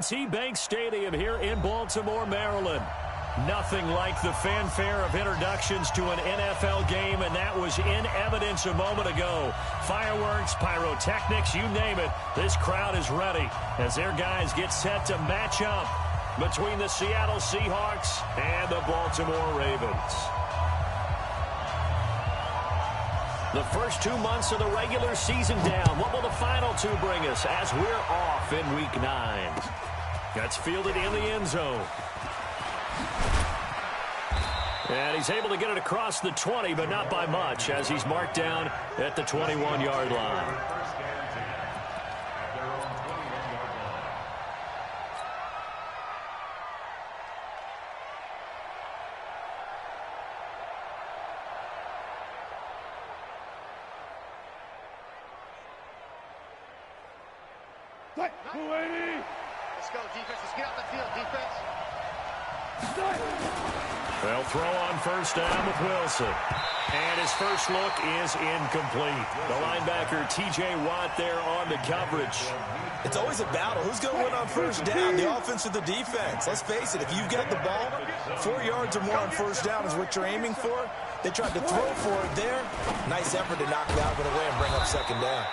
PNC Bank Stadium here in Baltimore, Maryland. Nothing like the fanfare of introductions to an NFL game, and that was in evidence a moment ago. Fireworks, pyrotechnics, you name it. This crowd is ready as their guys get set to match up between the Seattle Seahawks and the Baltimore Ravens. The first 2 months of the regular season down. What will the final two bring us as we're off in Week 9? That's fielded in the end zone. And he's able to get it across the 20, but not by much, as he's marked down at the 21-yard line. Let's go, defense. Let's get out the field, defense. They'll throw on first down with Wilson. And his first look is incomplete. The linebacker, T.J. Watt, there on the coverage. It's always a battle. Who's going to win on first down, the offense or the defense? Let's face it, if you've got the ball, 4 yards or more on first down is what you're aiming for. They tried to throw for it there. Nice effort to knock that one away and bring up second down.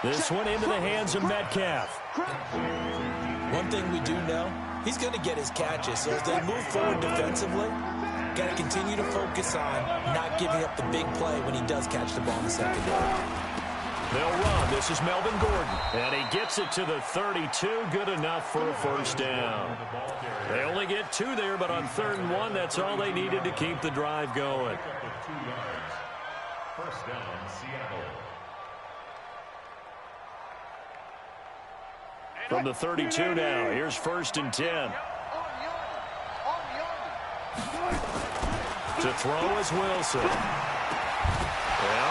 This one into the hands of Metcalf. One thing we do know, he's going to get his catches. So as they move forward defensively, got to continue to focus on not giving up the big play when he does catch the ball in the secondary. They'll run. This is Melvin Gordon. And he gets it to the 32. Good enough for a first down. They only get 2 there, but on 3rd and 1, that's all they needed to keep the drive going. First down, Seattle. From the 32 now, here's 1st and 10. To throw is Wilson. And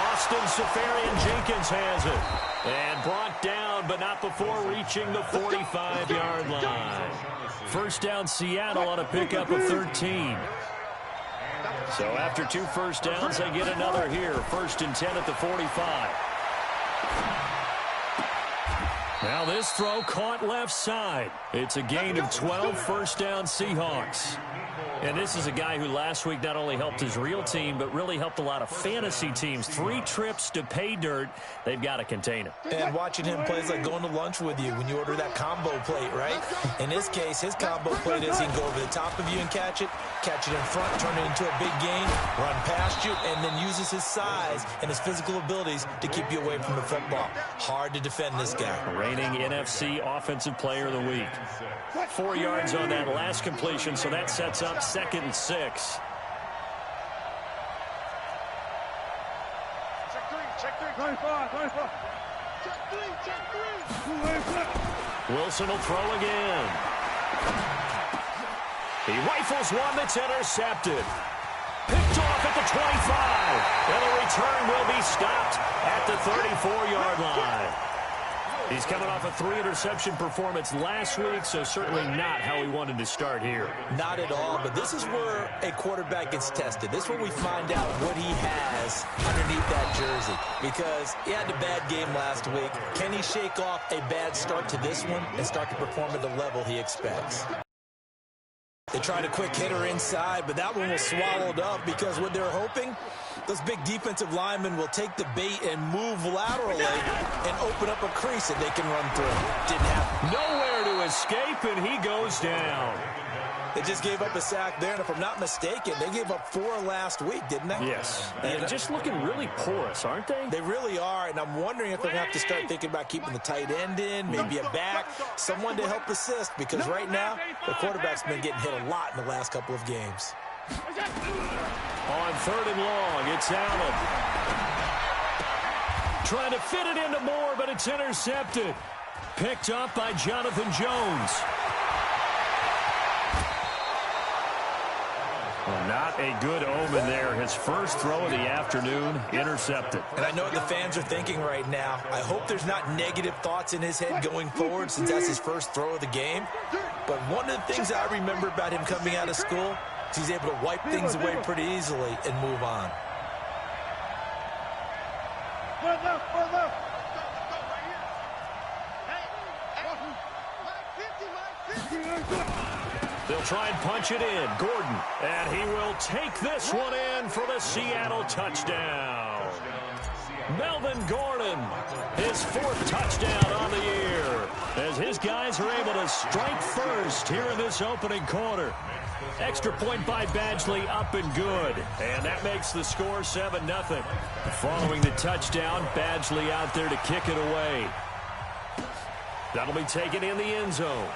Austin Seferian-Jenkins has it. And brought down, but not before reaching the 45-yard line. First down, Seattle on a pickup of 13. So after 2 first downs, they get another here. 1st and 10 at the 45. Now this throw caught left side. It's a gain of 12, first down Seahawks. And this is a guy who last week not only helped his real team, but really helped a lot of fantasy teams. 3 trips to pay dirt. They've got to contain him. And watching him play is like going to lunch with you when you order that combo plate, right? In this case, his combo plate is he can go over the top of you and catch it in front, turn it into a big gain, run past you, and then uses his size and his physical abilities to keep you away from the football. Hard to defend this guy. Reigning NFC Offensive Player of the Week. 4 yards on that last completion, so that sets up 2nd and 6. Check 3. 25. Check 3. Wilson will throw again. He rifles one that's intercepted. Picked off at the 25. And the return will be stopped at the 34-yard line. He's coming off a 3-interception performance last week, so certainly not how he wanted to start here. Not at all, but this is where a quarterback gets tested. This is where we find out what he has underneath that jersey, because he had a bad game last week. Can he shake off a bad start to this one and start to perform at the level he expects? They tried a quick hitter inside, but that one was swallowed up because what they're hoping, those big defensive linemen will take the bait and move laterally and open up a crease that they can run through. Didn't happen. Nowhere to escape, and he goes down. They just gave up a sack there, and if I'm not mistaken, they gave up 4 last week, didn't they? Yes. And just looking really porous, aren't they? They really are, and I'm wondering if they're going to have to start thinking about keeping the tight end in, maybe a back, someone to help assist, because right now, the quarterback's been getting hit a lot in the last couple of games. On 3rd and long, it's Allen. Trying to fit it into Moore, but it's intercepted. Picked up by Jonathan Jones. Well, not a good omen there. His first throw of the afternoon, intercepted. And I know what the fans are thinking right now. I hope there's not negative thoughts in his head going forward since that's his first throw of the game. But one of the things I remember about him coming out of school is he's able to wipe things away pretty easily and move on. They'll try and punch it in. Gordon. And he will take this one in for the Seattle touchdown. Melvin Gordon, his 4th touchdown on the year, as his guys are able to strike first here in this opening quarter. Extra point by Badgley, up and good. And that makes the score 7-0. Following the touchdown, Badgley out there to kick it away. That'll be taken in the end zone.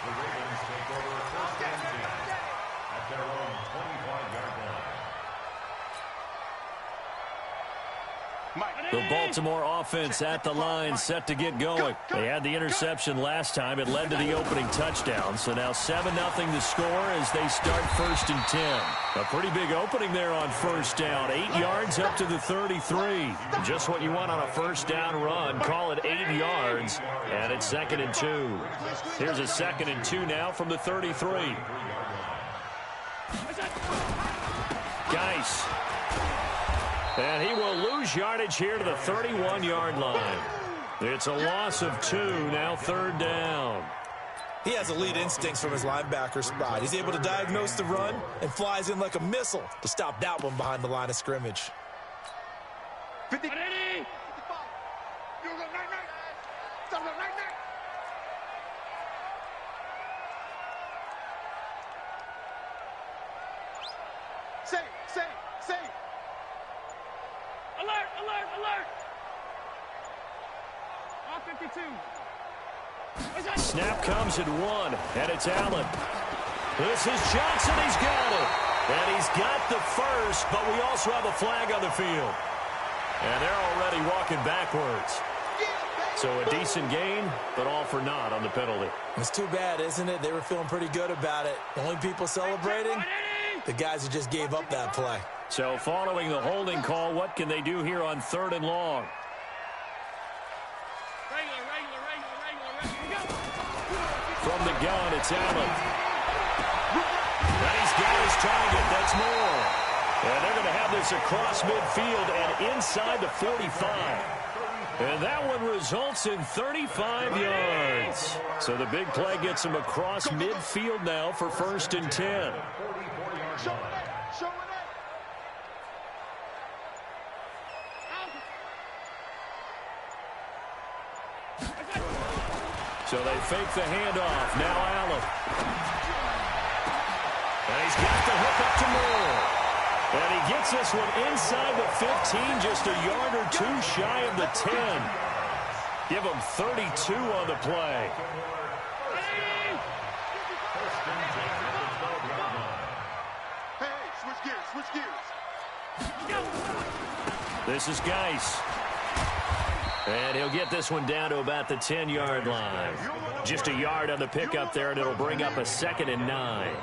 The Ravens take over first and 10 at their own 25-yard line. The Baltimore offense at the line, set to get going. They had the interception last time. It led to the opening touchdown. So now 7-0 the score as they start 1st and 10. A pretty big opening there on first down. 8 yards up to the 33. Just what you want on a first down run. Call it 8 yards. And it's 2nd and 2. Here's a 2nd and 2 now from the 33. Geis. And he will lose yardage here to the 31-yard line. It's a loss of 2, now 3rd down. He has elite instincts from his linebacker spot. He's able to diagnose the run and flies in like a missile to stop that one behind the line of scrimmage. 50. Say. Alert. All 52. Snap comes at 1, and it's Allen. This is Johnson. He's got it. And he's got the first, but we also have a flag on the field. And they're already walking backwards. So a decent gain, but all for naught on the penalty. It's too bad, isn't it? They were feeling pretty good about it. The only people celebrating, the guys who just gave up that play. So following the holding call, what can they do here on 3rd and long? From the gun, it's Allen. And he's got his target. That's more. And they're going to have this across midfield and inside the 45. And that one results in 35 yards. So the big play gets him across midfield now for 1st and 10. So they fake the handoff. Now Allen. And he's got the hook up to Moore. And he gets this one inside the 15, just a yard or 2 shy of the 10. Give him 32 on the play. Hey, switch gears. This is Geis. And he'll get this one down to about the 10-yard line. Just a yard on the pickup there, and it'll bring up a 2nd and 9.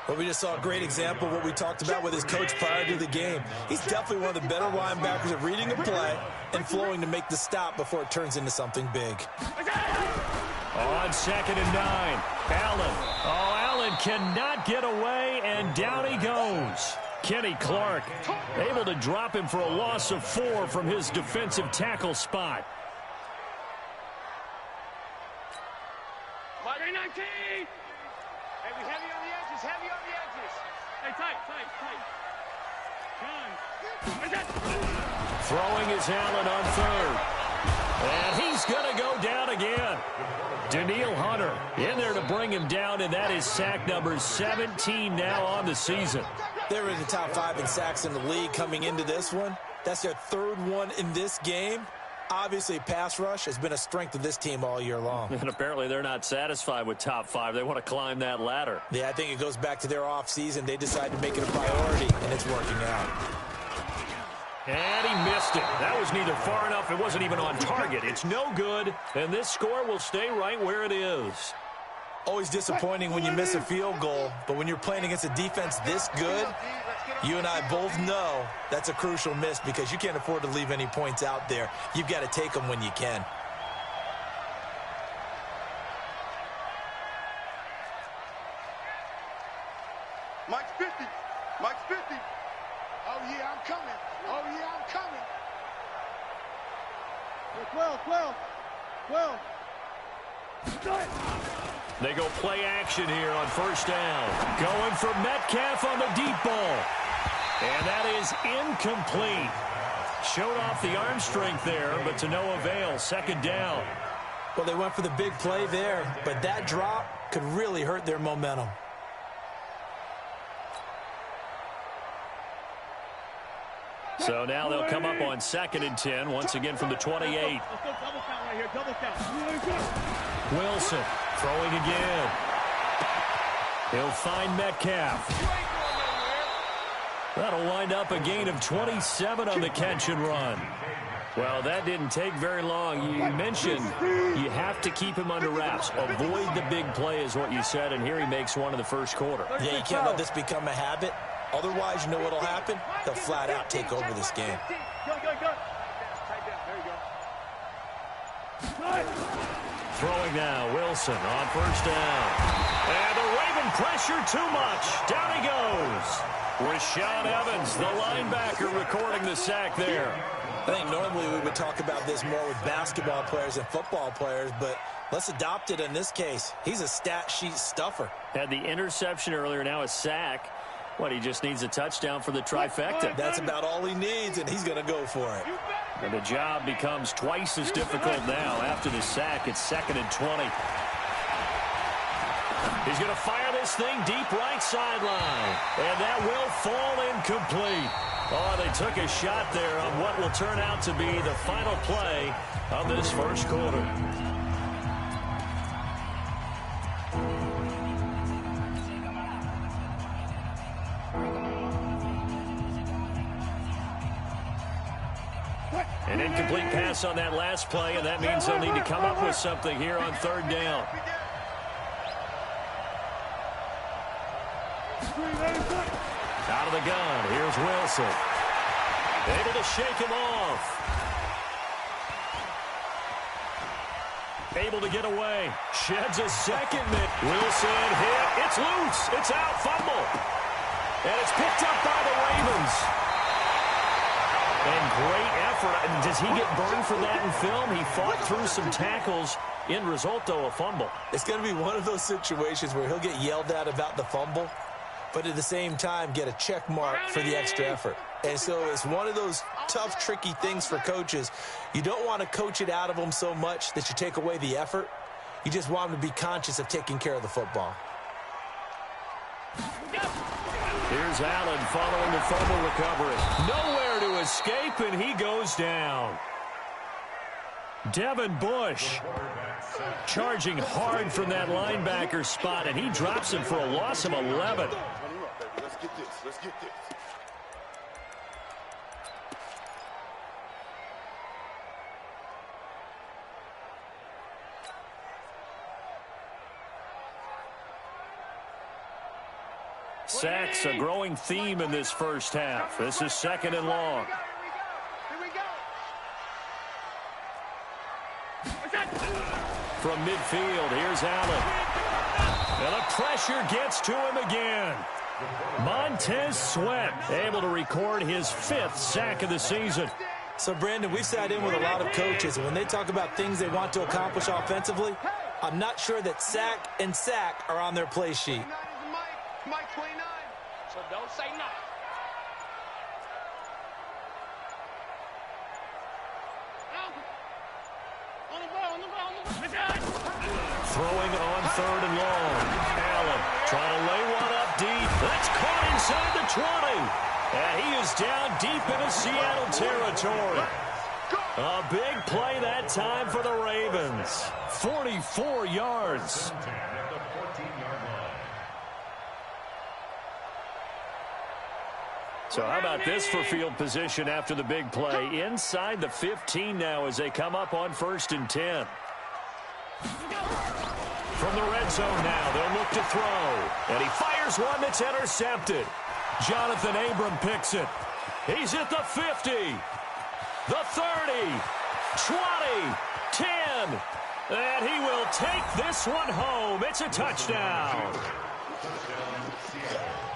Well, we just saw a great example of what we talked about with his coach prior to the game. He's definitely one of the better linebackers at reading a play and flowing to make the stop before it turns into something big. On 2nd and 9, Allen. Oh, Allen cannot get away, and down he goes. Kenny Clark able to drop him for a loss of 4 from his defensive tackle spot. Hey, we heavy on the edges, Hey, tight. Throwing is Allen on 3rd. And he's going to go down again. Daniil Hunter in there to bring him down, and that is sack number 17 now on the season. They were in the top 5 in sacks in the league coming into this one. That's their 3rd one in this game. Obviously, pass rush has been a strength of this team all year long. And apparently they're not satisfied with top 5. They want to climb that ladder. Yeah, I think it goes back to their offseason. They decided to make it a priority, and it's working out. And he missed it. That was neither far enough. It wasn't even on target. It's no good, and this score will stay right where it is. Always disappointing when you miss a field goal, but when you're playing against a defense this good, you and I both know that's a crucial miss because you can't afford to leave any points out there. You've got to take them when you can. Mike's 50. Oh, yeah, I'm coming. 12. They go play action here on first down. Going for Metcalf on the deep ball. And that is incomplete. Showed off the arm strength there, but to no avail. Second down. Well, they went for the big play there, but that drop could really hurt their momentum. So now they'll come up on 2nd and 10, once again from the 28. Let's go double count right here, double count. Wilson throwing again. He'll find Metcalf. That'll wind up a gain of 27 on the catch and run. Well, that didn't take very long. You mentioned you have to keep him under wraps. Avoid the big play is what you said, and here he makes one in the first quarter. Yeah, you can't let this become a habit. Otherwise, you know what'll happen? They'll flat out take over this game. Go. Tight down. There you go. Throwing now, Wilson on first down. And the Raven pressure too much. Down he goes. Rashaan Evans, the linebacker, recording the sack there. I think normally we would talk about this more with basketball players and football players, but let's adopt it in this case. He's a stat sheet stuffer. Had the interception earlier, now a sack. What, he just needs a touchdown for the trifecta. That's about all he needs, and he's going to go for it. And the job becomes twice as difficult now. After the sack, it's 2nd and 20. He's going to fire this thing deep right sideline. And that will fall incomplete. Oh, they took a shot there on what will turn out to be the final play of this first quarter. An incomplete pass on that last play, and that means they'll need to come up with something here on 3rd down. Out of the gun, here's Wilson. Able to shake him off. Able to get away. Sheds a second. Wilson hit. It's loose. It's out. Fumble. And it's picked up by the Ravens. And great effort. And does he get burned for that in film? He fought through some tackles. End result, though, a fumble. It's going to be one of those situations where he'll get yelled at about the fumble, but at the same time get a check mark for the extra effort. And so it's one of those tough, tricky things for coaches. You don't want to coach it out of them so much that you take away the effort. You just want them to be conscious of taking care of the football. Here's Allen following the fumble recovery. Nowhere to escape, and he goes down. Devin Bush charging hard from that linebacker spot, and he drops him for a loss of 11. Let's get this. Sacks, a growing theme in this first half. This is 2nd and long. Here we go. From midfield, here's Allen. And the pressure gets to him again. Montez Sweat able to record his 5th sack of the season. So, Brandon, we've sat in with a lot of coaches, and when they talk about things they want to accomplish offensively, I'm not sure that sack and sack are on their play sheet. Mike 29. So don't say no. Throwing on 3rd and long. Allen trying to lay one up deep. That's caught inside the 20. And he is down deep into Seattle territory. A big play that time for the Ravens. 44 yards. So how about this for field position after the big play? Inside the 15 now as they come up on 1st and 10. From the red zone now, they'll look to throw. And he fires one that's intercepted. Jonathan Abram picks it. He's at the 50, the 30, 20, 10. And he will take this one home. It's a touchdown.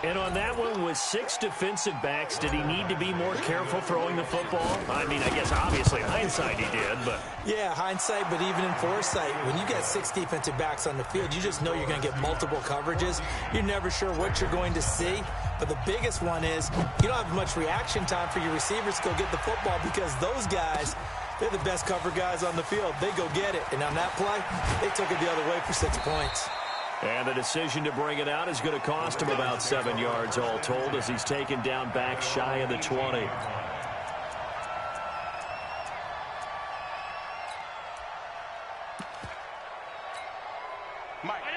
And on that one, with 6 defensive backs, did he need to be more careful throwing the football? I mean, I guess obviously hindsight he did, but... Yeah, hindsight, but even in foresight, when you got 6 defensive backs on the field, you just know you're going to get multiple coverages. You're never sure what you're going to see. But the biggest one is you don't have much reaction time for your receivers to go get the football because those guys, they're the best cover guys on the field. They go get it. And on that play, they took it the other way for 6 points. And the decision to bring it out is going to cost him about 7 yards all told as he's taken down back shy of the 20.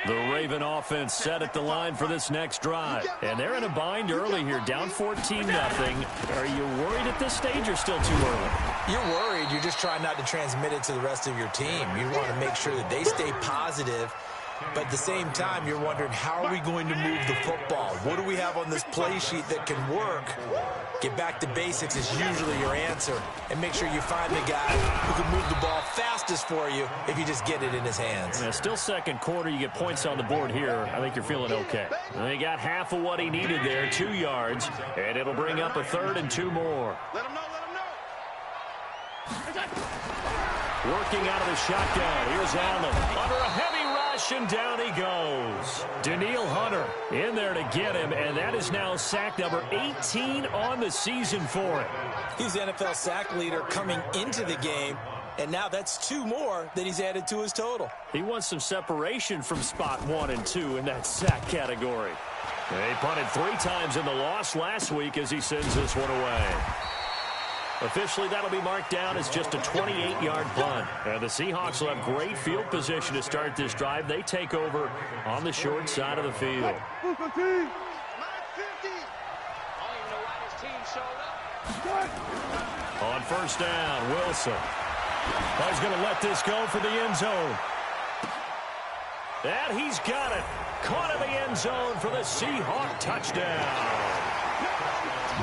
The Raven offense set at the line for this next drive. And they're in a bind early here, down 14-0. Are you worried at this stage or still too early? You're worried. You're just trying not to transmit it to the rest of your team. You want to make sure that they stay positive. But at the same time, you're wondering, how are we going to move the football? What do we have on this play sheet that can work? Get back to basics is usually your answer. And make sure you find the guy who can move the ball fastest for you if you just get it in his hands. Yeah, still second quarter, you get points on the board here. I think you're feeling okay. And they got half of what he needed there, 2 yards. And it'll bring up a 3rd and 2 more. Let him know, let him know. Working out of the shotgun. Here's Allen. Under a heavy rush, and down he goes. Danielle Hunter in there to get him, and that is now sack number 18 on the season for him. He's the NFL sack leader coming into the game, and now that's 2 more that he's added to his total. He wants some separation from spot 1 and 2 in that sack category. They punted 3 times in the loss last week as he sends this one away. Officially, that'll be marked down as just a 28-yard punt. And the Seahawks will have great field position to start this drive. They take over on the short side of the field. I don't even know why this team showed up. On first down, Wilson. He's going to let this go for the end zone. And he's got it. Caught in the end zone for the Seahawk touchdown.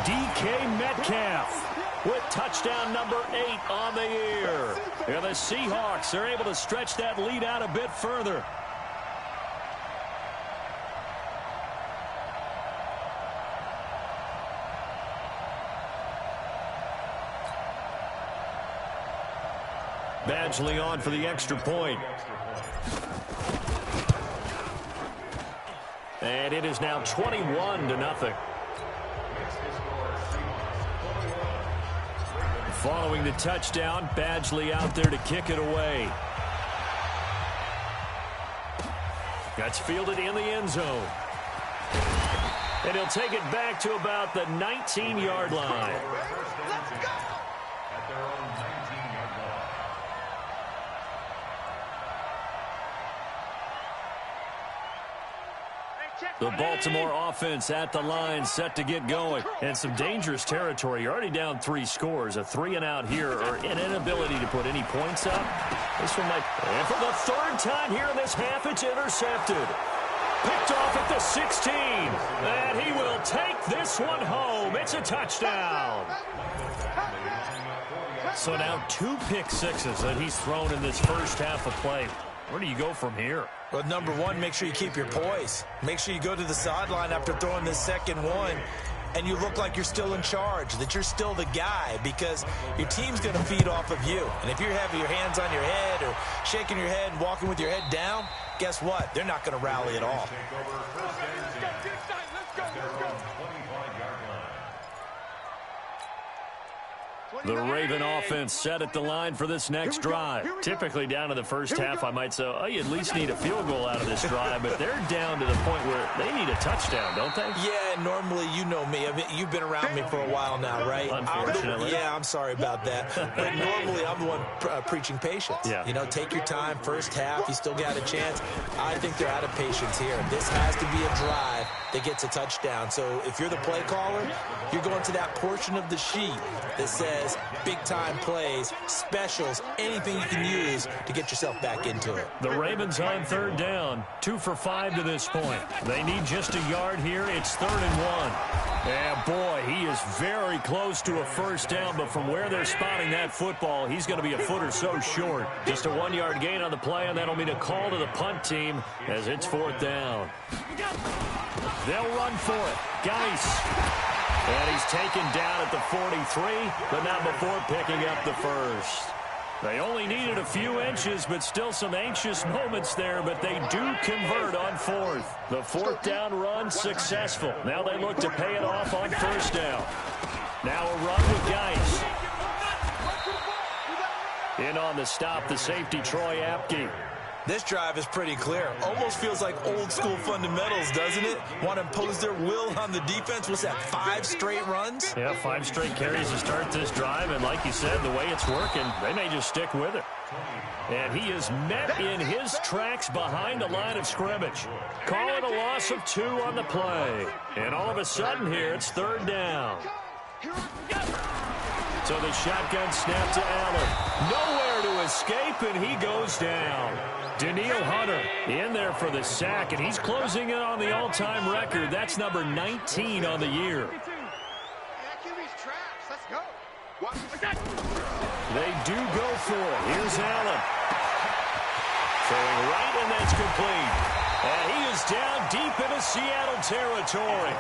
DK Metcalf with touchdown number 8 on the year. And the Seahawks are able to stretch that lead out a bit further. Badgley on for the extra point. And it is now 21-0. Following the touchdown, Badgley out there to kick it away. That's fielded in the end zone. And he'll take it back to about the 19-yard line. Let's go! At their own 19-yard line. The Baltimore offense at the line, set to get going. And some dangerous territory. You're already down 3 scores. A 3-and-out here, or an inability to put any points up. This one might... And for the 3rd time here in this half, it's intercepted. Picked off at the 16. And he will take this one home. It's a touchdown. So now 2 pick sixes that he's thrown in this first half of play. Where do you go from here? Well, number 1, make sure you keep your poise. Make sure you go to the sideline after throwing this second one, and you look like you're still in charge, that you're still the guy, because your team's going to feed off of you. And if you're having your hands on your head or shaking your head and walking with your head down, guess what? They're not going to rally at all. The Raven offense set at the line for this next drive. Typically down to the first half, I might say, oh, you at least need a field goal out of this drive, but they're down to the point where they need a touchdown, don't they? Yeah, normally, you know me. I mean, you've been around me for a while now, right? Unfortunately. I'm sorry about that. But normally, I'm the one preaching patience. Yeah. You know, take your time, first half, you still got a chance. I think they're out of patience here. This has to be a drive that gets a touchdown. So if you're the play caller, you're going to that portion of the sheet that says big-time plays, specials, anything you can use to get yourself back into it. The Ravens on 3rd down, 2 for 5 to this point. They need just a yard here. It's 3rd 1. And, boy, he is very close to a first down, but from where they're spotting that football, he's going to be a foot or so short. Just a 1-yard gain on the play, and that'll mean a call to the punt team as it's 4th down. They'll run for it. Geis. And he's taken down at the 43, but not before picking up the first. They only needed a few inches, but still some anxious moments there, but they do convert on 4th. The 4th down run successful. Now they look to pay it off on first down. Now a run with Geis. In on the stop, the safety, Troy Apke. This drive is pretty clear. Almost feels like old-school fundamentals, doesn't it? Want to impose their will on the defense. What's that, 5 straight runs? Yeah, 5 straight carries to start this drive, and like you said, the way it's working, they may just stick with it. And he is met in his tracks behind the line of scrimmage. Call it a loss of 2 on the play. And all of a sudden here, it's 3rd down. So the shotgun snap to Allen. Nowhere to escape, and he goes down. Daniil Hunter in there for the sack, and he's closing in on the all-time record. That's number 19 on the year. They do go for it. Here's Allen. Throwing right, and that's complete. And he is down deep into Seattle territory.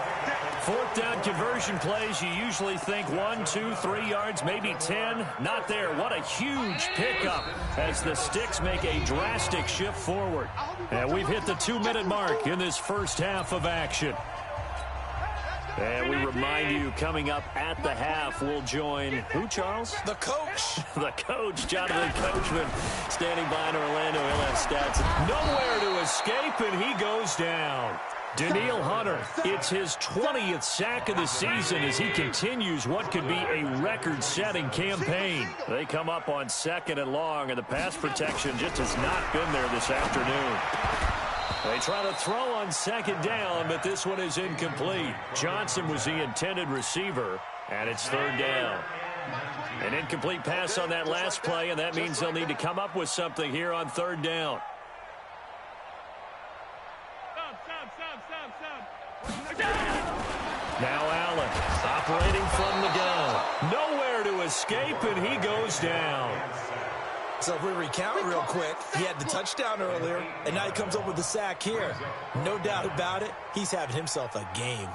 4th down conversion plays, you usually think 1, 2, 3 yards, maybe 10. Not there. What a huge pickup as the Sticks make a drastic shift forward. And we've hit the 2-minute mark in this first half of action. And we remind you, coming up at the half, we'll join who, Charles? The coach. The coach, Jonathan Coachman, standing by in Orlando. He'll have stats. Nowhere to escape, and he goes down. Daniil Hunter, it's his 20th sack of the season as he continues what could be a record-setting campaign. They come up on 2nd and long, and the pass protection just has not been there this afternoon. They try to throw on 2nd down, but this one is incomplete. Johnson was the intended receiver, and it's 3rd down. An incomplete pass on that last play, and that means they'll need to come up with something here on 3rd down. Now Allen, operating from the gun. Nowhere to escape, and he goes down. So if we recount real quick, he had the touchdown earlier, and now he comes up with the sack here. No doubt about it, he's having himself a game.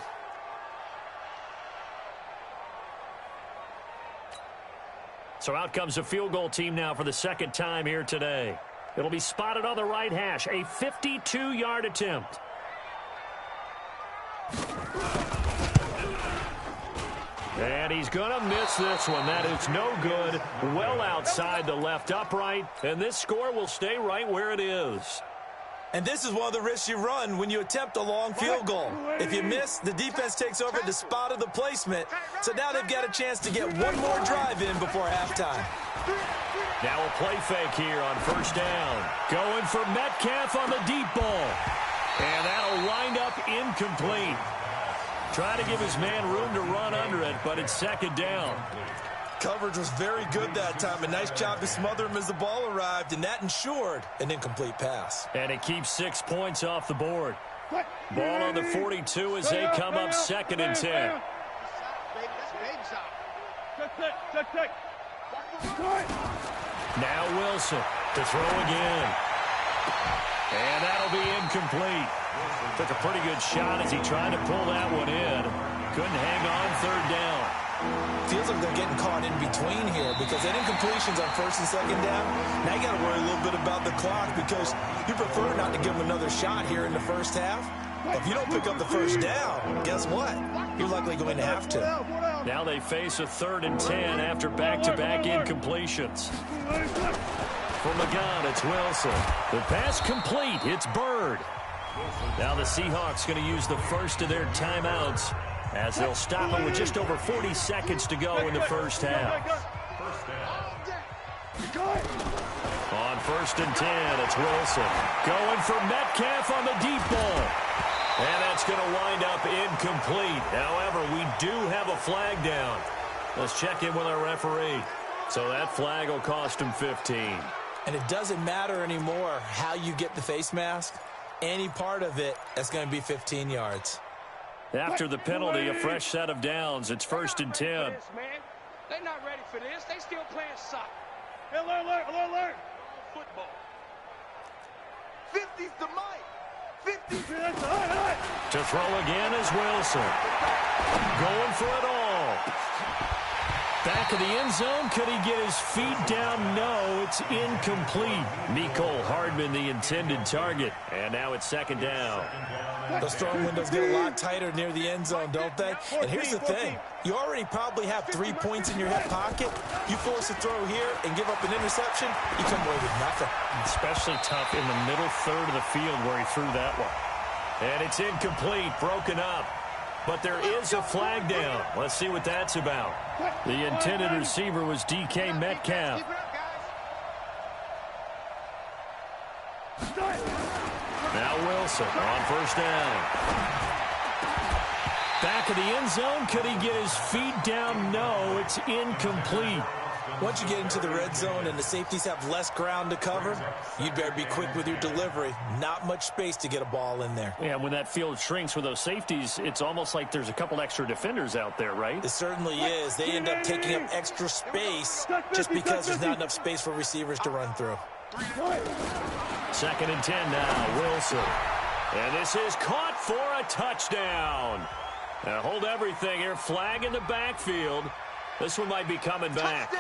So out comes the field goal team now for the 2nd time here today. It'll be spotted on the right hash, a 52-yard attempt. And he's going to miss this one. That is no good. Well outside the left upright. And this score will stay right where it is. And this is one of the risks you run when you attempt a long field goal. If you miss, the defense takes over at the spot of the placement. So now they've got a chance to get one more drive in before halftime. Now a play fake here on 1st down. Going for Metcalf on the deep ball. And that'll wind up incomplete. Trying to give his man room to run under it, but it's 2nd down. Coverage was very good that time. A nice job to smother him as the ball arrived, and that ensured an incomplete pass. And it keeps 6 points off the board. Ball on the 42 as they come up 2nd and 10. Now Wilson to throw again. And that'll be incomplete. Took a pretty good shot as he tried to pull that one in. Couldn't hang on 3rd down. Feels like they're getting caught in between here because that incompletion's on 1st and 2nd down. Now you got to worry a little bit about the clock because you prefer not to give them another shot here in the first half. But if you don't pick up the 1st down, guess what? You're likely going to have to. Now they face a 3rd and 10 after back-to-back incompletions. From the gun, it's Wilson. The pass complete. It's Bird. Now the Seahawks going to use the first of their timeouts as they'll stop it with just over 40 seconds to go in the first half. On 1st and 10, it's Wilson. Going for Metcalf on the deep ball. And that's going to wind up incomplete. However, we do have a flag down. Let's check in with our referee. So that flag will cost him 15. And it doesn't matter anymore how you get the face mask. Any part of it, that's going to be 15 yards. After the penalty, a fresh set of downs. It's 1st and 10. They're not ready for this. They still playing soccer. Alert. Football. 50's the mic. 50's To throw again is Wilson. Going for it all. Back of the end zone. Could he get his feet down? No, it's incomplete. Mecole Hardman, the intended target. And now it's 2nd down. Those throwing windows get a lot tighter near the end zone, don't they? And here's the thing. You already probably have 3 points in your hip pocket. You force a throw here and give up an interception, you come away with nothing. Especially tough in the middle third of the field where he threw that one. And it's incomplete, broken up. But there is a flag down. Let's see what that's about. The intended receiver was DK Metcalf. Now Wilson on 1st down. Back of the end zone. Could he get his feet down? No, it's incomplete. Once you get into the red zone and the safeties have less ground to cover, you'd better be quick with your delivery. Not much space to get a ball in there. Yeah, when that field shrinks with those safeties, it's almost like there's a couple extra defenders out there, right? It certainly is. They end up taking up extra space just because there's not enough space for receivers to run through. 2nd and 10 now, Wilson. And this is caught for a touchdown. Now hold everything here. Flag in the backfield. This one might be coming back.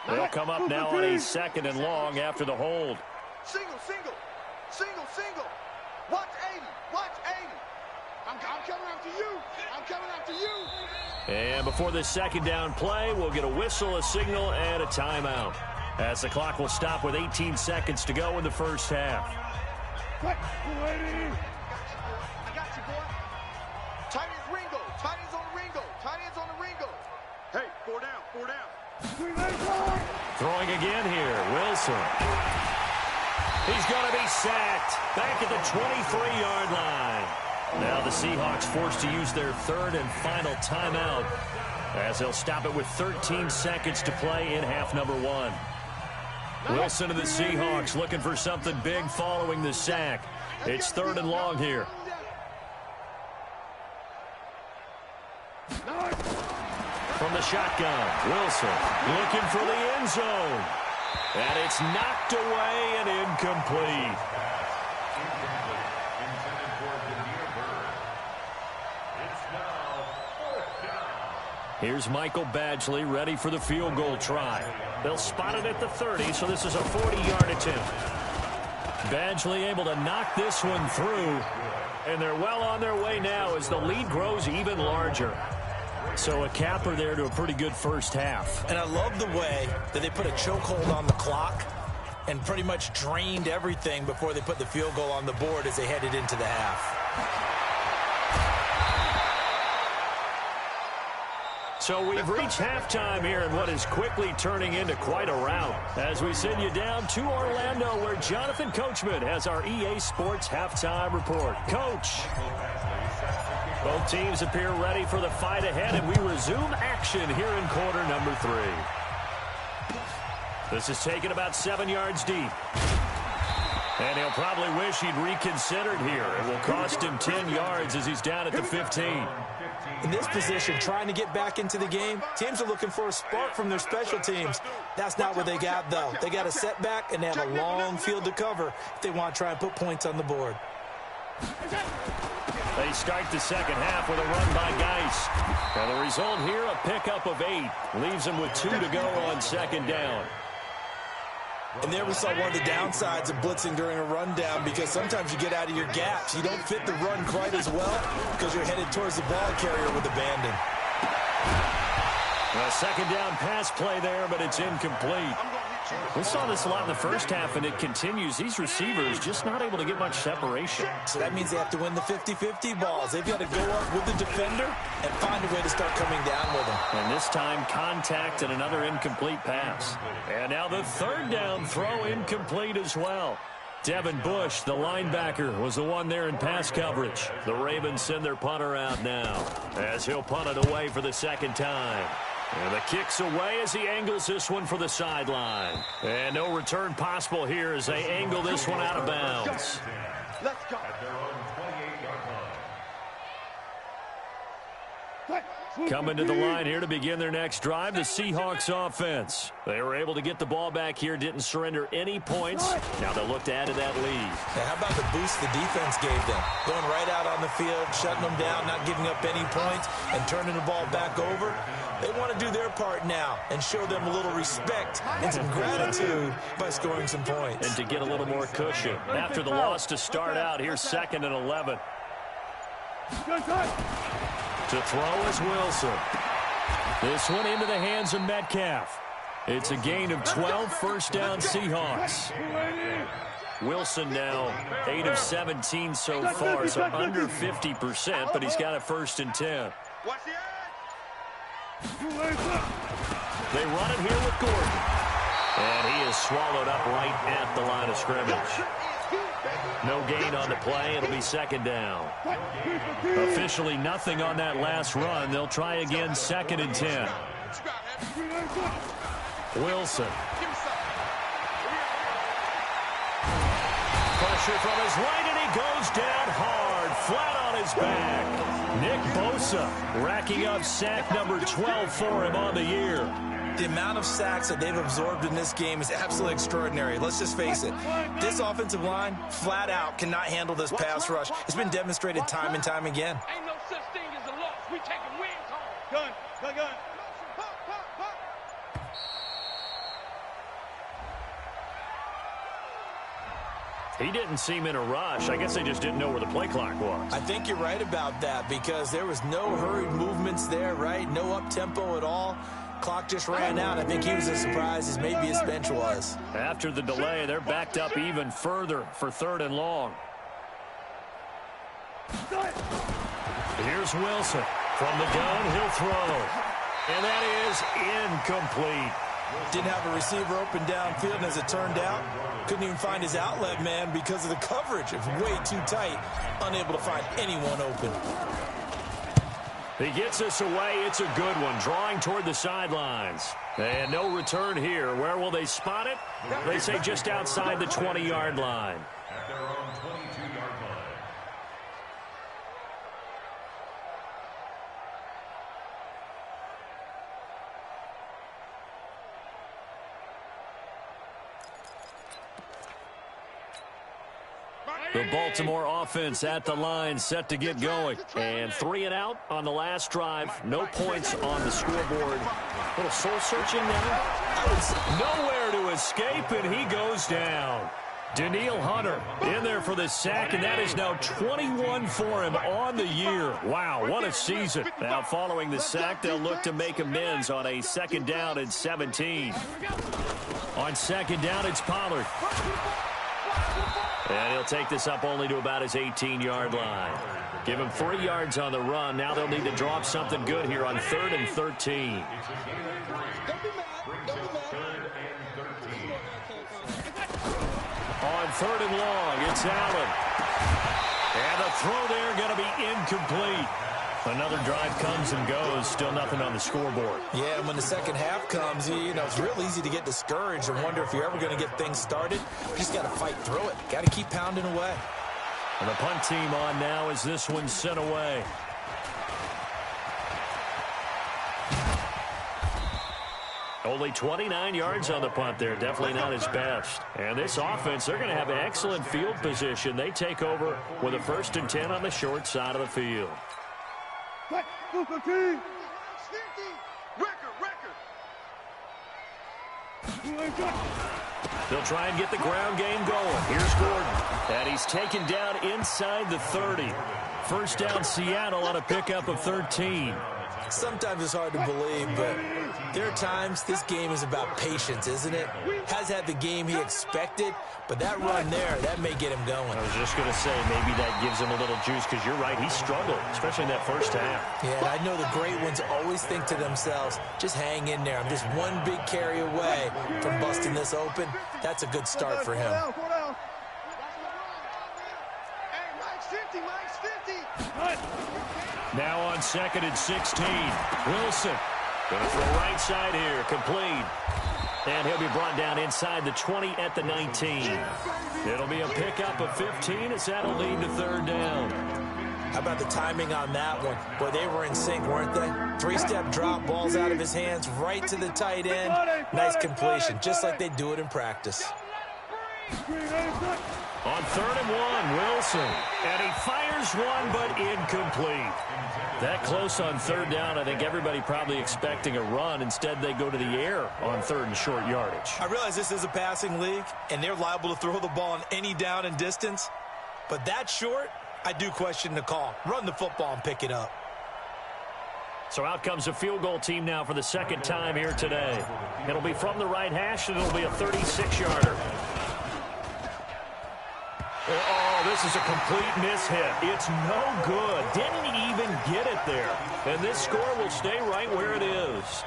They'll come up now on a 2nd and long after the hold. Single. Watch 80. I'm coming after you. And before this 2nd down play, we'll get a whistle, a signal, and a timeout. As the clock will stop with 18 seconds to go in the 1st half. I got you, boy. Tight end's Ringo. Tight end's on the Ringo. Hey, 4 down. Throwing again here, Wilson. He's going to be sacked back at the 23-yard line. Now the Seahawks forced to use their 3rd and final timeout as they'll stop it with 13 seconds to play in half number 1. Wilson and the Seahawks looking for something big following the sack. It's 3rd and long here. From the shotgun, Wilson looking for the end zone. And it's knocked away and incomplete. Here's Michael Badgley ready for the field goal try. They'll spot it at the 30, so this is a 40-yard attempt. Badgley able to knock this one through, and they're well on their way now as the lead grows even larger. So a capper there to a pretty good 1st half. And I love the way that they put a chokehold on the clock and pretty much drained everything before they put the field goal on the board as they headed into the half. So we've reached halftime here in what is quickly turning into quite a rout as we send you down to Orlando where Jonathan Coachman has our EA Sports halftime report. Coach. Both teams appear ready for the fight ahead, and we resume action here in quarter number 3. This is taken about 7 yards deep. And he'll probably wish he'd reconsidered here. It will cost him 10 yards as he's down at the 15. In this position, trying to get back into the game, teams are looking for a spark from their special teams. That's not what they got, though. They got a setback, and they have a long field to cover if they want to try and put points on the board. They start the 2nd half with a run by Geis. And the result here, a pickup of 8. Leaves them with 2 to go on 2nd down. And there we saw one of the downsides of blitzing during a rundown because sometimes you get out of your gaps. You don't fit the run quite as well because you're headed towards the ball carrier with abandon. A 2nd down pass play there, but it's incomplete. We saw this a lot in the 1st half, and it continues. These receivers just not able to get much separation. So that means they have to win the 50-50 balls. They've got to go up with the defender and find a way to start coming down with them. And this time, contact and another incomplete pass. And now the 3rd down throw incomplete as well. Devin Bush, the linebacker, was the one there in pass coverage. The Ravens send their punter out now as he'll punt it away for the 2nd time. And the kick's away as he angles this one for the sideline. And no return possible here as they angle this one out of bounds. Let's go. At their own 28-yard line. Coming to the line here to begin their next drive, the Seahawks offense. They were able to get the ball back here, didn't surrender any points. Now they'll look to add to that lead. Now, how about the boost the defense gave them? Going right out on the field, shutting them down, not giving up any points, and turning the ball back over. They want to do their part now and show them a little respect and some gratitude by scoring some points. And to get a little more cushion. After the loss to start out, here's 2nd and 11. To throw is Wilson. This one into the hands of Metcalf. It's a gain of 12, first down Seahawks. Wilson now 8 of 17 so far, so under 50%, but he's got a 1st and 10. They run it here with Gordon. And he is swallowed up right at the line of scrimmage. No gain on the play. It'll be 2nd down. Officially nothing on that last run. They'll try again, 2nd and 10. Wilson. Pressure from his right, and he goes down hard, flat on his back. Nick Bosa racking up sack number 12 for him on the year. The amount of sacks that they've absorbed in this game is absolutely extraordinary. Let's just face it. This offensive line, flat out, cannot handle this pass rush. It's been demonstrated time and time again. Ain't no such thing as a loss. We taking wins home. Gun. He didn't seem in a rush. I guess they just didn't know where the play clock was. I think you're right about that because there was no hurried movements there, right? No up-tempo at all. Clock just ran out. I think he was as surprised as maybe his bench was. After the delay, they're backed up even further for 3rd and long. Here's Wilson. From the gun, he'll throw. And that is incomplete. Didn't have a receiver open downfield, and as it turned out, couldn't even find his outlet man because of the coverage. It was way too tight. Unable to find anyone open. He gets this away. It's a good one. Drawing toward the sidelines. And no return here. Where will they spot it? They say just outside the 20-yard line. At their own 22-yard line. The Baltimore offense at the line, set to get going. And 3 and out on the last drive. No points on the scoreboard. A little soul-searching now. Nowhere to escape, and he goes down. Danielle Hunter in there for the sack, and that is now 21 for him on the year. Wow, what a season. Now, following the sack, they'll look to make amends on a 2nd down and 17. On 2nd down, it's Pollard. And he'll take this up only to about his 18-yard line. Give him 3 yards on the run. Now they'll need to drop something good here on 3rd and 13. On 3rd and long, it's Allen. And the throw there going to be incomplete. Another drive comes and goes. Still nothing on the scoreboard. Yeah, and when the second half comes, you know, it's real easy to get discouraged and wonder if you're ever going to get things started. You just got to fight through it. Got to keep pounding away. And the punt team on now as this one's sent away. Only 29 yards on the punt there. Definitely not his best. And this offense, they're going to have an excellent field position. They take over with a 1st and 10 on the short side of the field. They'll try and get the ground game going. Here's Gordon. And he's taken down inside the 30. 1st down Seattle on a pickup of 13. Sometimes it's hard to believe, but there are times this game is about patience, isn't it? Has had the game he expected, but that run there, that may get him going. I was just going to say, maybe that gives him a little juice, because you're right, he struggled, especially in that 1st half. Yeah, I know the great ones always think to themselves, just hang in there. I'm just one big carry away from busting this open. That's a good start for him. Now on 2nd and 16, Wilson. Going to throw right side here, complete. And he'll be brought down inside the 20 at the 19. It'll be a pickup of 15 as that'll lead to third down. How about the timing on that one? Boy, they were in sync, weren't they? Three-step drop, balls out of his hands, right to the tight end. Nice completion, just like they do it in practice. On 3rd and 1, Wilson. And he fires one, but incomplete. That close on 3rd down, I think everybody probably expecting a run. Instead, they go to the air on 3rd and short yardage. I realize this is a passing league, and they're liable to throw the ball on any down and distance. But that short, I do question the call. Run the football and pick it up. So out comes a field goal team now for the second time here today. It'll be from the right hash, and it'll be a 36-yarder. Oh, this is a complete miss-hit. It's no good. Didn't even get it there. And this score will stay right where it is.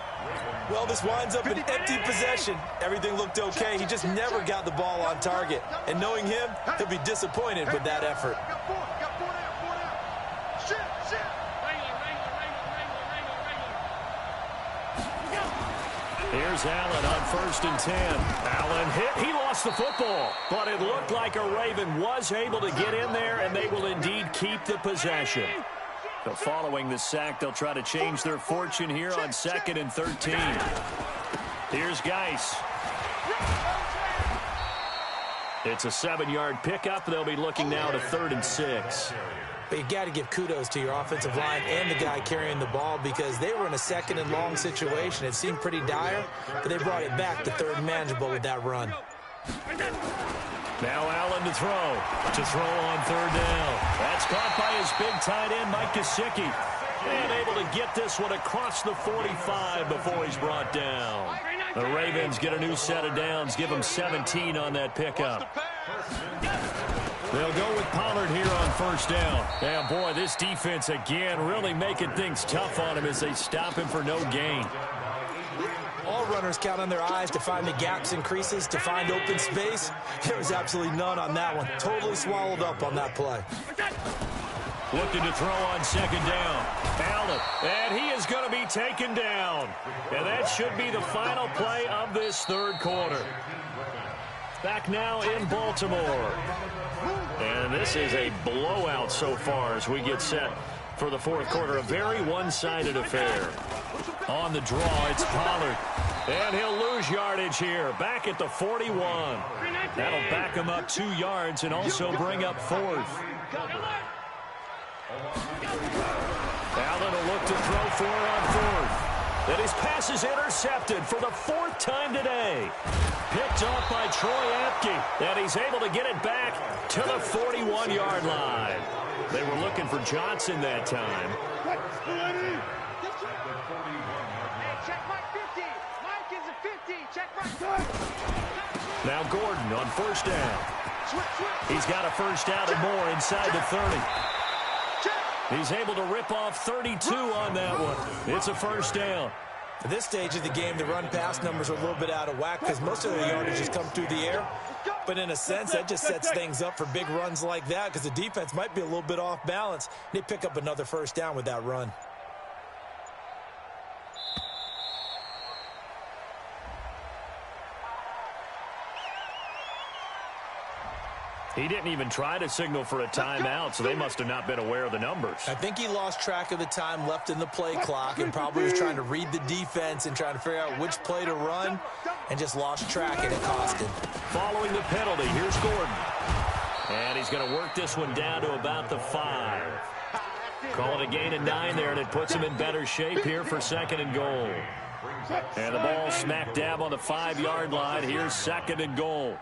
Well, this winds up an empty possession. Everything looked okay. He just never got the ball on target. And knowing him, he'll be disappointed with that effort. Here's Allen on 1st and 10. Allen hit. He lost the football. But it looked like a Raven was able to get in there, and they will indeed keep the possession. So following the sack, they'll try to change their fortune here on 2nd and 13. Here's Geis. It's a 7-yard pickup. They'll be looking now to 3rd and 6. But you got to give kudos to your offensive line and the guy carrying the ball because they were in a 2nd and long situation. It seemed pretty dire, but they brought it back to 3rd and manageable with that run. Now Allen to throw on 3rd down. That's caught by his big tight end, Mike DakZeke88214's. And able to get this one across the 45 before he's brought down. The Ravens get a new set of downs, give them 17 on that pickup. They'll go with Pollard here on 1st down. And boy, this defense again really making things tough on him as they stop him for no gain. All runners count on their eyes to find the gaps and creases, to find open space. There was absolutely none on that one. Totally swallowed up on that play. Looking to throw on 2nd down. Allen, and he is going to be taken down. And that should be the final play of this 3rd quarter. Back now in Baltimore. And this is a blowout so far as we get set for the 4th quarter. A very one-sided affair. On the draw, it's Pollard. And he'll lose yardage here. Back at the 41. That'll back him up 2 yards and also bring up 4th. Allen will look to throw for on 4th. And his pass is intercepted for the 4th time today. Picked off by Troy Apke. And he's able to get it back to the 41-yard line. They were looking for Johnson that time. Now Gordon on 1st down. He's got a 1st down and more inside the 30. He's able to rip off 32 on that one. It's a 1st down. At this stage of the game, the run-pass numbers are a little bit out of whack because most of the yardage has come through the air. But in a sense, that just sets things up for big runs like that because the defense might be a little bit off balance. They pick up another 1st down with that run. He didn't even try to signal for a timeout, so they must have not been aware of the numbers. I think he lost track of the time left in the play clock and probably was trying to read the defense and trying to figure out which play to run and just lost track, and it cost him. Following the penalty, here's Gordon. And he's going to work this one down to about the 5. Call it a gain of 9 there, and it puts him in better shape here for 2nd and goal. And the ball smack dab on the 5-yard line. Here's 2nd and goal.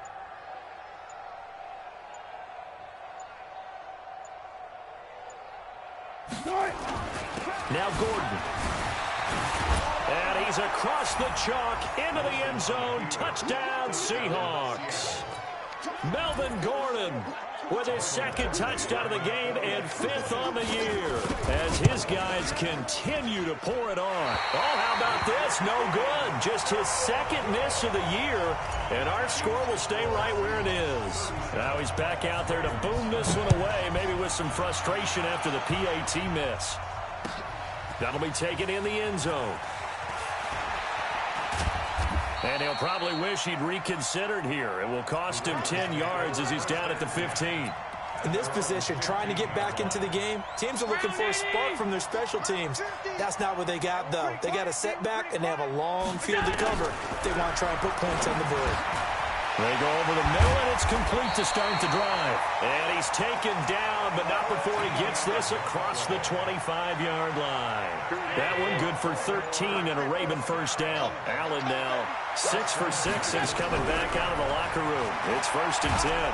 Now Gordon. And he's across the chalk into the end zone. Touchdown, Seahawks. Melvin Gordon with his 2nd touchdown of the game and 5th on the year as his guys continue to pour it on. Oh, how about this? No good. Just his 2nd miss of the year, and our score will stay right where it is. Now he's back out there to boom this one away, maybe with some frustration after the PAT miss. That'll be taken in the end zone. And he'll probably wish he'd reconsidered here. It will cost him 10 yards as he's down at the 15. In this position, trying to get back into the game, teams are looking for a spark from their special teams. That's not what they got, though. They got a setback, and they have a long field to cover if they want to try and put points on the board. They go over the middle, and it's complete to start the drive. And he's taken down, but not before he gets this across the 25-yard line. That one good for 13 and a Raven first down. Allen now 6 for 6 since coming back out of the locker room. It's 1st and 10.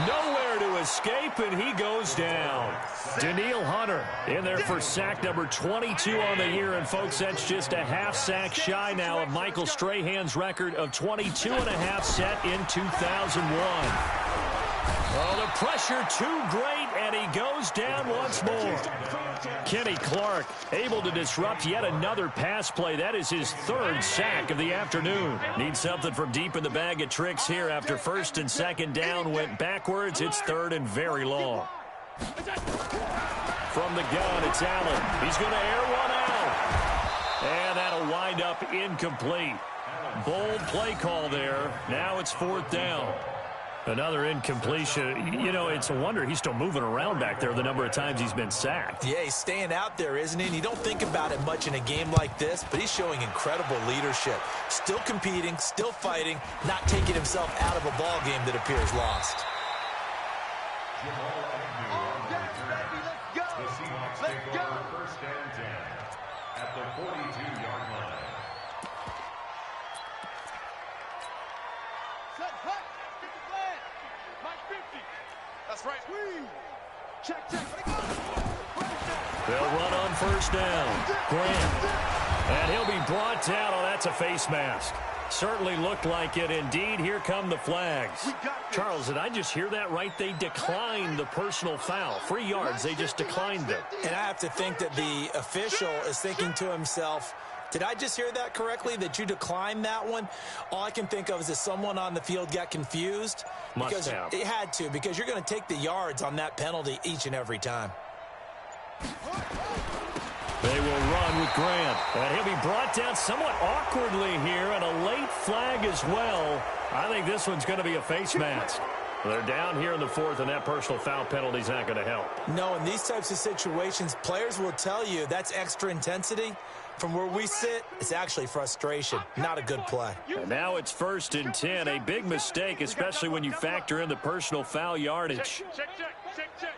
Nowhere to escape, and he goes down. Danielle Hunter in there for sack number 22 on the year. And, folks, that's just a half sack shy now of Michael Strahan's record of 22.5 set in 2001. Oh, the pressure too great, and he goes down once more. Kenny Clark able to disrupt yet another pass play. That is his 3rd sack of the afternoon. Needs something from deep in the bag of tricks here after 1st and 2nd down went backwards. It's 3rd and very long. From the gun, it's Allen. He's going to air one out. And that'll wind up incomplete. Bold play call there. Now it's 4th down. Another incompletion. You know, it's a wonder he's still moving around back there the number of times he's been sacked. Yeah, he's staying out there, isn't he? And you don't think about it much in a game like this, but he's showing incredible leadership. Still competing, still fighting, not taking himself out of a ball game that appears lost. The Seahawks take over 1st and 10 at the 42-yard line. Set, hut, get the flag. Mike 50. That's right. Check, check. They'll run on 1st down. Grant. And he'll be brought down. Oh, that's a face mask. Certainly looked like it. Indeed, here come the flags. Charles, did I just hear that right? They declined the personal foul. 3 yards, they just declined them. And I have to think that the official is thinking to himself, did I just hear that correctly, that you declined that one? All I can think of is that someone on the field got confused. Must have. It had to, because you're going to take the yards on that penalty each and every time. They will run with Grant. And he'll be brought down somewhat awkwardly here, and a late flag as well. I think this one's going to be a face mask. They're down here in the 4th, and that personal foul penalty is not going to help. No, in these types of situations, players will tell you that's extra intensity. From where we sit, it's actually frustration. Not a good play. And now it's 1st and 10. A big mistake, especially when you factor in the personal foul yardage. Check, check, check, check.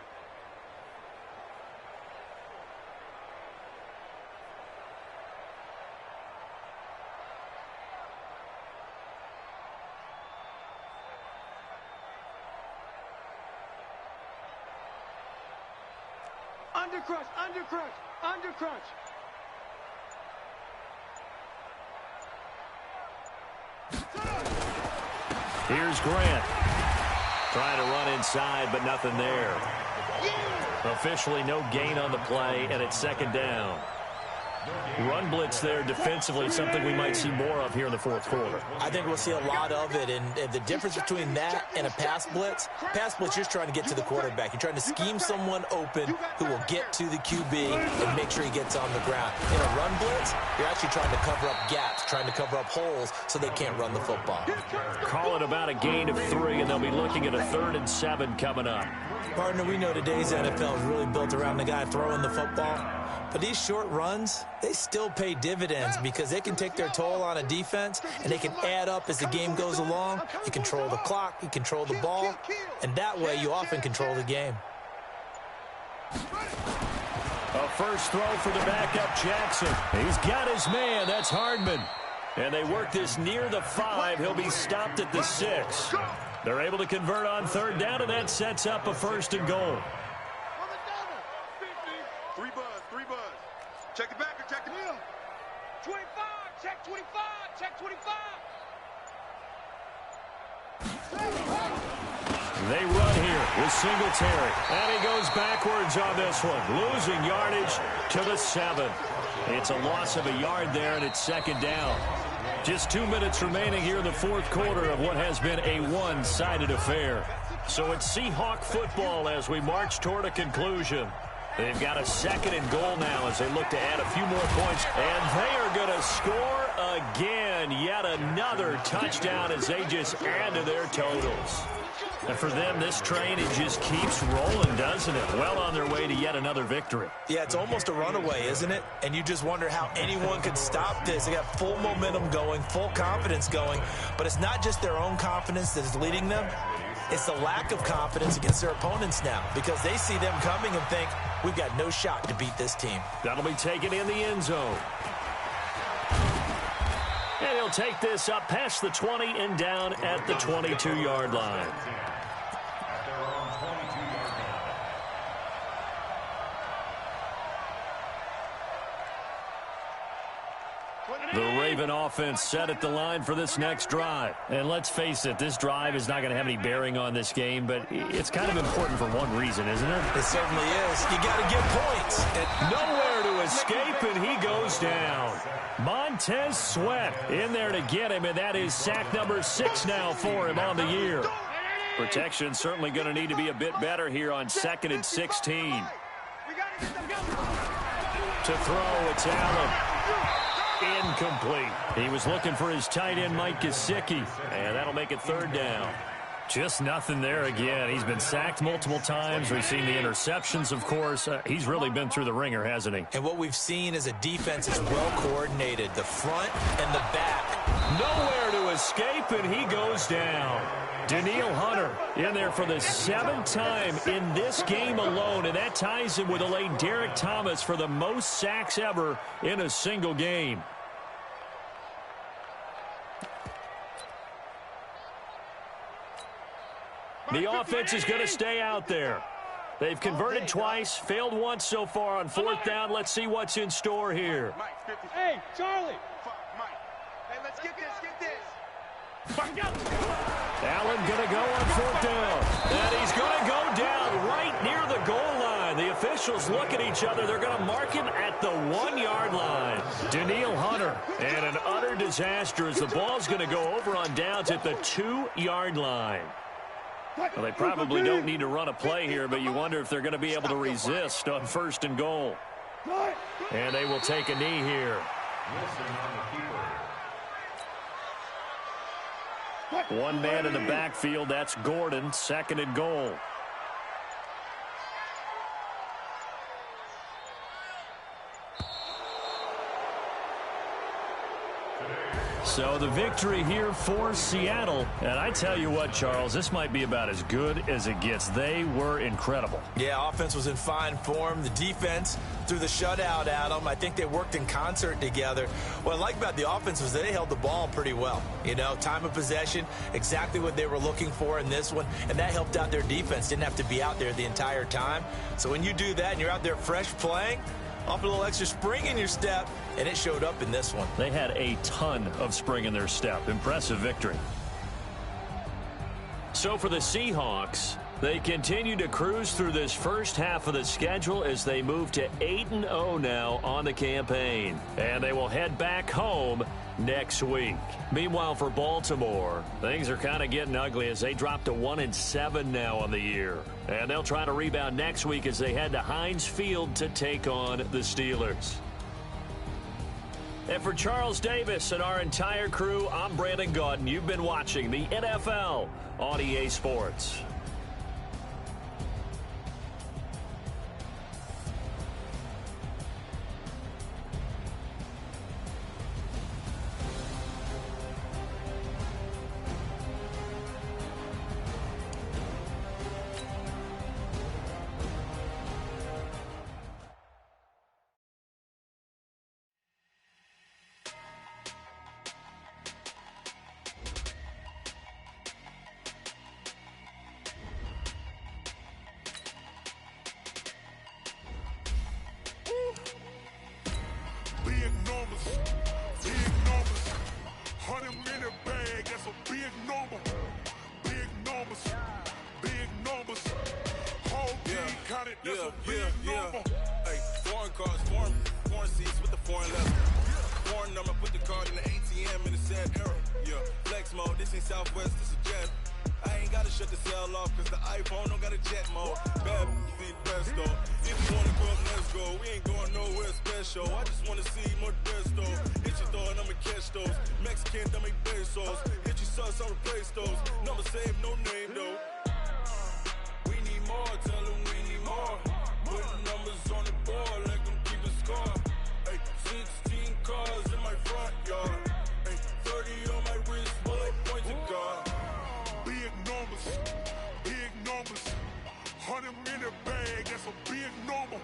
Undercrush, undercrush, undercrush. Here's Grant. Trying to run inside, but nothing there. Officially no gain on the play, and it's 2nd down. Run blitz there defensively, something we might see more of here in the 4th quarter. I think we'll see a lot of it, and the difference between that and a pass blitz, you're just trying to get to the quarterback. You're trying to scheme someone open who will get to the QB and make sure he gets on the ground. In a run blitz, you're actually trying to cover up gaps, trying to cover up holes so they can't run the football. Call it about a gain of 3, and they'll be looking at a 3rd and 7 coming up. Partner, we know today's NFL is really built around the guy throwing the football. But these short runs, they still pay dividends because they can take their toll on a defense, and they can add up as the game goes along. You control the clock, you control the ball, and that way you often control the game. A first throw for the backup, Jackson. He's got his man. That's Hardman. And they work this near the 5. He'll be stopped at the 6. They're able to convert on 3rd down, and that sets up a 1st and goal. 3 buzz, 3 buzz. Check the back or check the middle. 25, check 25, check 25. They run here with Singletary. And he goes backwards on this one. Losing yardage to the 7. It's a loss of a yard there, and it's 2nd down. Just 2 minutes remaining here in the 4th quarter of what has been a one-sided affair. So it's Seahawk football as we march toward a conclusion. They've got a 2nd and goal now as they look to add a few more points. And they are going to will score again. Yet another touchdown as they just add to their totals. And for them, this train, it just keeps rolling, doesn't it? Well on their way to yet another victory. Yeah, it's almost a runaway, isn't it? And you just wonder how anyone could stop this. They got full momentum going, full confidence going. But it's not just their own confidence that is leading them. It's the lack of confidence against their opponents now, because they see them coming and think, we've got no shot to beat this team. That'll be taken in the end zone. And he'll take this up past the 20 and down at the 22-yard line. The Raven offense set at the line for this next drive. And let's face it, this drive is not going to have any bearing on this game, but it's kind of important for one reason, isn't it? It certainly is. You got to get points. Nowhere to escape, and he goes down. Montez Sweat in there to get him, and that is sack number 6 now for him on the year. Protection certainly going to need to be a bit better here on 2nd and 16. To throw, it's Allen. Incomplete. He was looking for his tight end, Mike Gesicki, and that'll make it 3rd down. Just nothing there again. He's been sacked multiple times. We've seen the interceptions, of course. He's really been through the ringer, hasn't he? And what we've seen is a defense is well coordinated, the front and the back. Nowhere to escape, and he goes down. Danielle Hunter in there for the 7th time in this game alone, and that ties him with the late Derek Thomas for the most sacks ever in a single game. The offense is going to stay out there. They've converted twice, failed once so far on 4th down. Let's see what's in store here. Hey, Charlie. Hey, let's get this, Allen going to go on 4th down. And he's going to go down right near the goal line. The officials look at each other. They're going to mark him at the 1-yard line. Danielle Hunter, and an utter disaster as the ball's going to go over on downs at the 2-yard line. Well, they probably don't need to run a play here, but you wonder if they're going to be able to resist on 1st and goal. And they will take a knee here. One man in the backfield, that's Gordon, 2nd and goal. So the victory here for Seattle. And I tell you what, Charles, this might be about as good as it gets. They were incredible. Yeah, offense was in fine form. The defense threw the shutout at them. I think they worked in concert together. What I like about the offense was they held the ball pretty well. You know, time of possession, exactly what they were looking for in this one. And that helped out their defense. Didn't have to be out there the entire time. So when you do that and you're out there fresh playing, off a little extra spring in your step, and it showed up in this one. They had a ton of spring in their step. Impressive victory. So for the Seahawks, they continue to cruise through this first half of the schedule as they move to 8-0 now on the campaign. And they will head back home next week. Meanwhile, for Baltimore, things are kind of getting ugly as they drop to 1-7 now on the year. And they'll try to rebound next week as they head to Heinz Field to take on the Steelers. And for Charles Davis and our entire crew, I'm Brandon Gaudin. You've been watching the NFL on EA Sports. Hey, foreign cars, foreign seats with the foreign leather. Foreign number, put the card in the ATM in a sad era. Yeah, flex mode, this ain't Southwest, this a jet. I ain't gotta shut the cell off, cause the iPhone don't got a jet mode. Bad be the best though. If you wanna go up, let's go. We ain't going nowhere special. I just wanna see more best though. Hit your can't dumb make pesos. Get you sus, I'll replace those. Number save, no name though. We need more, tell them we need more. Putting numbers on the board like I'm keeping score. Ay, 16 cars in my front yard. Ay, 30 on my wrist, while I point to God. Big numbers, big numbers. 100 in the bag, that's a big number.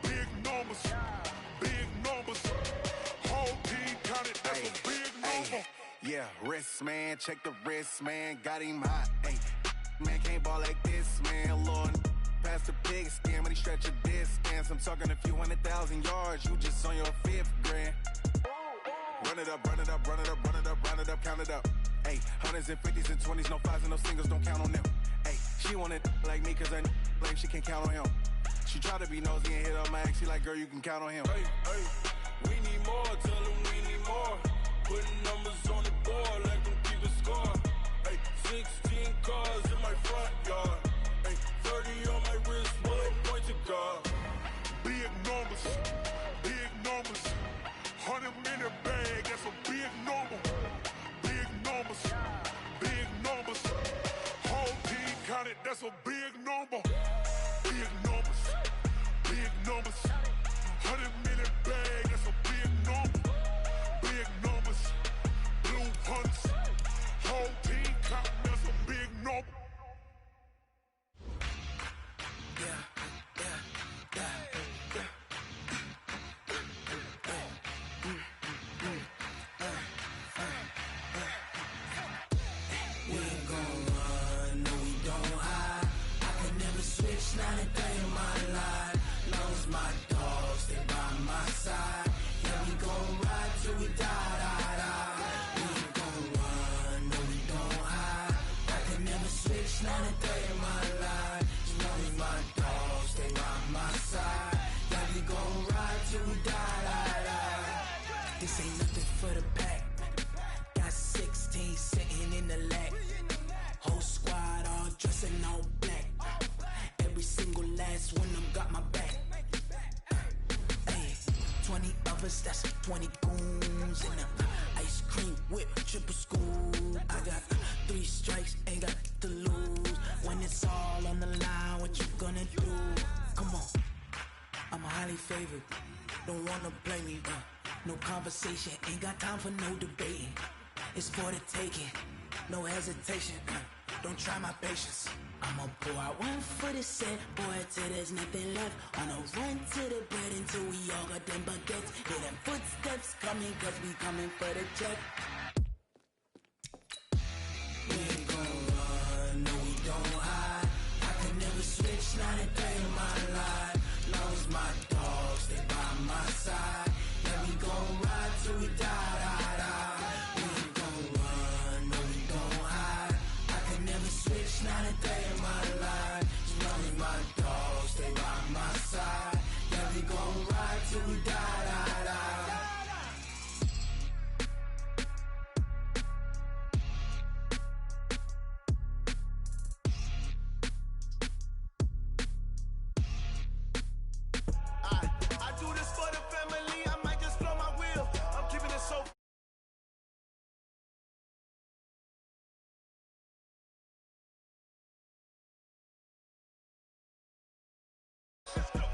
Big numbers, big numbers. Whole team counted, that's a big number. Yeah, wrist man, check the wrist man, got him hot. Ay, man can't ball like this, man. Lord, past the pig skin, but he stretch a distance. I'm talking a few 100,000 yards, you just on your 5th grand. Run it up, run it up, run it up, run it up, round it up, count it up. Ay, hundreds and 50s and 20s, no 5s and no singles, don't count on them. Ay, she want it like me, cause her like she can't count on him. She try to be nosy and hit on my ex, she like, girl, you can count on him. Hey, hey, we need more, tell them we need more. Putting numbers on the board like I'm keeping score. Hey, 16 cars in my front yard. Hey, 30 on my wrist, while I point to God. Big numbers, big numbers. 100 in the bag, that's a big number. Big numbers, big numbers. Whole team counted, that's a big number. Big numbers, big numbers. 100 in the bag, that's a big number. Big numbers, blue hunts. Whole team counting, that's a big number. Not a day in my life. Knows my dogs, they by my side. Yeah, we gon' ride till we die, die, die. We ain't gon' run, no, we don't hide. I can never switch, not a day in my life. Knows my dogs, they by my side. Yeah, we gon' ride till we die, die, die. This ain't nothing for the pack. Got 16 sitting in the lap. Whole squad all dressing all black. Every single last one of them got my back. Hey, 20 of us, that's 20 goons. And ice cream whip, triple scoop. I got 3 strikes, ain't got to lose. When it's all on the line, what you gonna do? Come on, I'm highly favored. Don't wanna blame me, no conversation. Ain't got time for no debating. It's for the taking, no hesitation. Don't try my patience. I'ma pour out one for the set, boy, till there's nothing left. On a run to the bed until we all got them baguettes. Hear them footsteps coming, cause we coming for the check. We ain't gon' run, no, we don't hide. I can never switch, not a day in my life. Knows my dogs, they by my side. Yeah, we gon' ride till we die, die, die. We ain't gon' run, no, we don't hide. I can never switch, not a day in my life. Knows my dogs, they by my side. Yeah, we gon' ride till we die, die, die. I do this for the family, I might just blow my wheel. I'm keeping it so. Let's go.